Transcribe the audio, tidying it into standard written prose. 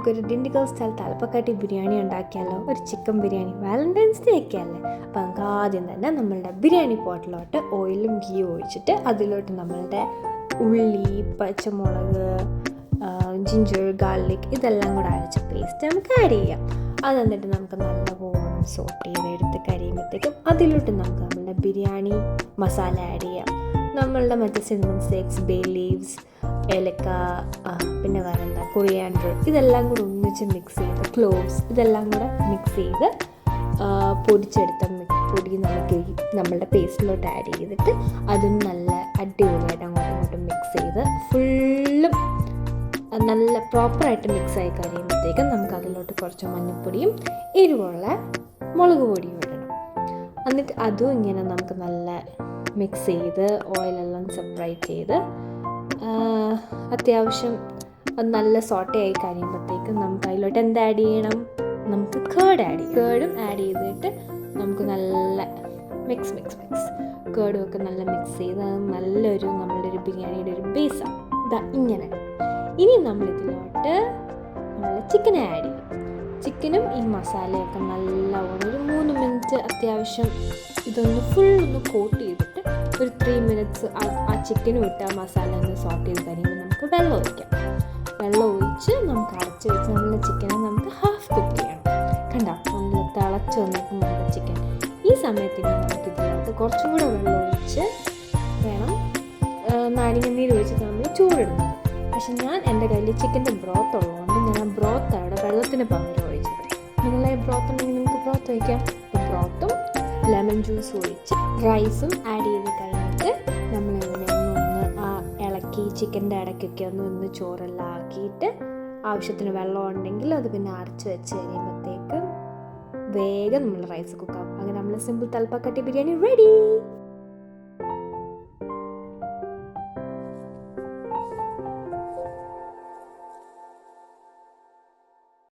നമുക്കൊരു ഡിണ്ടിഗൽ സ്റ്റൈൽ തലപ്പക്കാട്ടി ബിരിയാണി ഉണ്ടാക്കിയാലോ? ഒരു ചിക്കൻ ബിരിയാണി. വാലന്റൈൻസ് ഡേ ഒക്കെ അല്ലേ. അപ്പോൾ നമുക്ക് ആദ്യം തന്നെ നമ്മളുടെ ബിരിയാണി പോട്ടിലോട്ട് ഓയിലും ഗീയും ഒഴിച്ചിട്ട് അതിലോട്ട് നമ്മളുടെ ഉള്ളി, പച്ചമുളക്, ജിഞ്ചർ, ഗാർലിക് ഇതെല്ലാം കൂടെ അരച്ച പേസ്റ്റ് നമുക്ക് ആഡ് ചെയ്യാം. അത് എന്നിട്ട് നമുക്ക് നല്ലപോലെ സോട്ട് ചെയ്തെടുത്ത് കഴിയുമ്പോഴത്തേക്കും അതിലോട്ട് നമുക്ക് നമ്മളുടെ ബിരിയാണി മസാല ആഡ് ചെയ്യാം. നമ്മളുടെ മറ്റേ സിനമൺ സ്റ്റിക്സ്, ബേ ലീവ്സ്, ഏലക്ക, പിന്നെ വേറെന്താ കൊറിയാൻഡർ, ഇതെല്ലാം കൂടെ ഒന്നിച്ച് മിക്സ് ചെയ്ത്, ക്ലോവ്സ് ഇതെല്ലാം കൂടെ മിക്സ് ചെയ്ത് പൊടിച്ചെടുത്ത പൊടി നമുക്ക് നമ്മളുടെ പേസ്റ്റിലോട്ട് ആഡ് ചെയ്തിട്ട് അതും നല്ല അടിപൊളിയായിട്ട് അങ്ങോട്ടും മിക്സ് ചെയ്ത് ഫുള്ളും നല്ല പ്രോപ്പറായിട്ട് മിക്സായി കഴിയുമ്പോഴത്തേക്കും നമുക്ക് അതിലോട്ട് കുറച്ച് മഞ്ഞൾപ്പൊടിയും എരിവുള്ള മുളക് പൊടിയും ഇടണം. എന്നിട്ട് അതും ഇങ്ങനെ നമുക്ക് നല്ല മിക്സ് ചെയ്ത് ഓയിലെല്ലാം സെപ്പറേറ്റ് ചെയ്ത് അത്യാവശ്യം നല്ല സോട്ടയായി കഴിയുമ്പോഴത്തേക്കും നമുക്ക് അതിലോട്ട് എന്ത് ആഡ് ചെയ്യണം? നമുക്ക് കേർഡ് ആഡ് ചെയ്യും. കേർഡും ആഡ് ചെയ്തിട്ട് നമുക്ക് നല്ല മിക്സ് കേർഡും ഒക്കെ നല്ല മിക്സ് ചെയ്ത് നല്ലൊരു നമ്മളുടെ ഒരു ബിരിയാണിയുടെ ഒരു ബേസാണ് ഇതാ ഇങ്ങനെ. ഇനി നമ്മളിതിലോട്ട് നമ്മൾ ചിക്കൻ ആഡ് ചെയ്യും. ചിക്കനും ഈ മസാലയൊക്കെ നല്ലവണ്ണം ഒരു 3 മിനിറ്റ് അത്യാവശ്യം ഇതൊന്ന് ഫുള്ളൊന്ന് കോട്ട് ചെയ്തിട്ട് ഒരു 3 മിനിറ്റ്സ് ആ ചിക്കനും ഇട്ട് ആ മസാല ഒന്ന് സോട്ട് ചെയ്ത് കഴിയുമ്പോൾ നമുക്ക് വെള്ളം ഒഴിക്കാം. വെള്ളം ഒഴിച്ച് നമുക്ക് അടച്ച് വെച്ച് നമ്മളുടെ ചിക്കനെ നമുക്ക് ഹാഫ് കുക്ക് ചെയ്യണം. കണ്ടോ, നമ്മൾ തിളച്ച് വന്നേക്കും നമ്മുടെ ചിക്കൻ. ഈ സമയത്തിന് നമുക്ക് ഇതിനകത്ത് കുറച്ചും കൂടെ വെള്ളം ഒഴിച്ച് വേണം നാരങ്ങനീര് ഒഴിച്ചിട്ട് നമ്മൾ ചോറിടുന്നത്. പക്ഷെ ഞാൻ എൻ്റെ കയ്യിൽ ചിക്കൻ്റെ ബ്രോത്ത് ഉള്ളതുകൊണ്ട് ഞാൻ ആ ബ്രോത്ത് അവിടെ വെള്ളത്തിന് പകരം ഒഴിച്ചത്. നിങ്ങളെ ബ്രോത്ത് ഉണ്ടെങ്കിൽ നിങ്ങൾക്ക് ബ്രോത്ത് ഒഴിക്കാം. ബ്രോത്തും ലെമൺ ജ്യൂസും ഒഴിച്ച് റൈസും ആഡ് ചെയ്ത് കഴിഞ്ഞിട്ട് നമ്മളിങ്ങനെ ഒന്ന് ഇളക്കി ചിക്കൻ്റെ ഇടയ്ക്കൊക്കെ ഒന്ന് ചോറെല്ലാം ആക്കിയിട്ട് ആവശ്യത്തിന് വെള്ളം ഉണ്ടെങ്കിൽ അത് പിന്നെ അരച്ച് വെച്ച് കഴിയുമ്പോഴത്തേക്ക് വേഗം നമ്മൾ റൈസ് കുക്കാവും. അങ്ങനെ നമ്മൾ സിമ്പിൾ തലപ്പക്കാട്ടി ബിരിയാണി റെഡി.